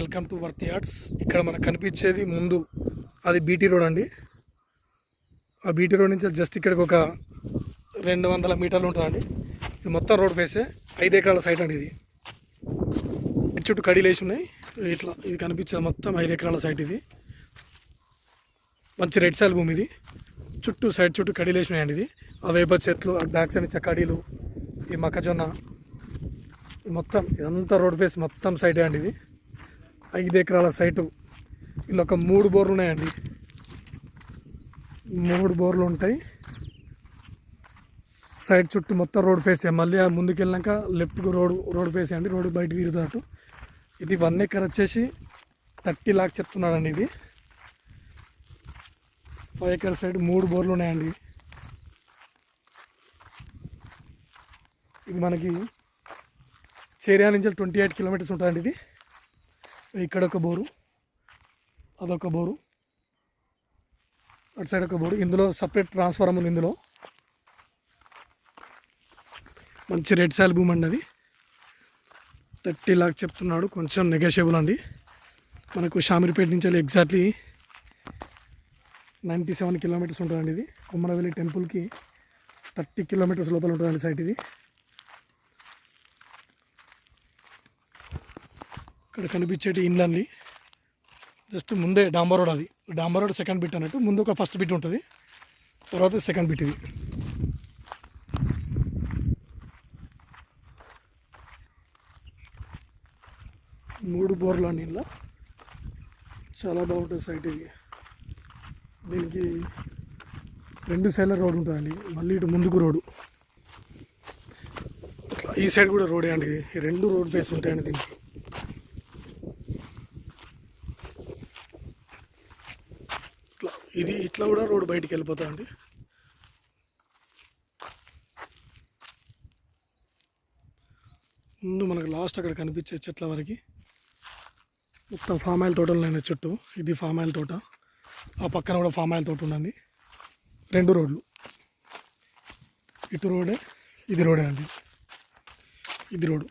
Welcome to వర్తి arts. ఇక్కడ మనకు కనిపించేది ముందు అది బీటీ రోడ్ అండి. ఆ బీటీ రోడ్ నుంచి జస్ట్ ఇక్కడికి ఒక 200 మీటర్లు ఉంటుందండి. ఇది మొత్తం రోడ్ ఫేసే, 5 ఎకరాల సైట్ అండి. ఇది చుట్టూ కడీలు వేసి ఉన్నాయి. ఇట్లా ఇది కనిపించేది మొత్తం 5 ఎకరాల సైట్. ఇది మంచి రెడ్ సాయిల్ భూమి. ఇది చుట్టూ సైడ్ చుట్టూ కడీలు వేసి ఉన్నాయండి. ఇది ఆ వేప చెట్లు, ఆ బ్యాక్ సైడ్ కడీలు, ఈ మొక్కజొన్న, మొత్తం ఇదంతా రోడ్ ఫేస్ మొత్తం సైటే అండి. ఇది 5 ఎకరాల సైటు. ఇలా ఒక 3 బోర్లు ఉన్నాయండి. 3 బోర్లు ఉంటాయి. సైడ్ చుట్టూ మొత్తం రోడ్ ఫేసే. మళ్ళీ ముందుకు వెళ్ళాక లెఫ్ట్కు రోడ్ ఫేసే అండి. రోడ్డు బయట తిరుగుతాడు. ఇది 1 ఎకర్ వచ్చేసి 30 లాక్ చెప్తున్నాడండి. ఇది 5 ఎకర్ సైడ్ 3 బోర్లు ఉన్నాయండి. ఇది మనకి చేరియా నుంచి 28 కిలోమీటర్స్ ఉంటుందండి. ఇది ఇక్కడ ఒక బోరు, అదొక బోరు, అటు సైడ్ ఒక బోరు. ఇందులో సపరేట్ ట్రాన్స్ఫార్మర్ ఉంది. ఇందులో మంచి రెడ్ సాయిల్ భూమి అండి. అది 30 లాక్ చెప్తున్నాడు. కొంచెం నెగోషియబుల్ అండి. మనకు షామీర్పేట నుంచి ఎగ్జాక్ట్లీ 97 కిలోమీటర్స్ ఉంటుందండి. ఇది కొమ్మరవెల్లి టెంపుల్కి 30 కిలోమీటర్స్ లోపల ఉంటుందండి సైట్. ఇది ఇక్కడ కనిపించేటి ఇండ్లండి. జస్ట్ ముందే డాంబర్ రోడ్. అది డాంబర్ రోడ్ సెకండ్ బిట్ అన్నట్టు. ముందు ఒక ఫస్ట్ బిట్ ఉంటుంది, తర్వాత సెకండ్ బిట్. ఇది 3 బోర్లు అండి. ఇంట్లో చాలా బాగుంటుంది సైట్. ఇది దీనికి 2 సైడ్ల రోడ్ ఉంటుందండి. మళ్ళీ ఇటు ముందుకు రోడ్డు, ఇట్లా ఈ సైడ్ కూడా రోడే అండి. ఈ 2 రోడ్ ఫేస్ ఉంటాయండి దీనికి. ఇది ఇట్లా కూడా రోడ్డు బయటికి వెళ్ళిపోతా అండి. ముందు మనకు లాస్ట్ అక్కడ కనిపించే చెట్ల వరకు మొత్తం ఫామ్ ఆయిల్ తోటలు ఉన్నాయి చుట్టూ. ఇది ఫామ్ ఆయిల్ తోట, ఆ పక్కన కూడా ఫామ్ ఆయిల్ తోట ఉందండి. 2 రోడ్లు, ఇటు రోడే, ఇది రోడే అండి. ఇది రోడ్డు.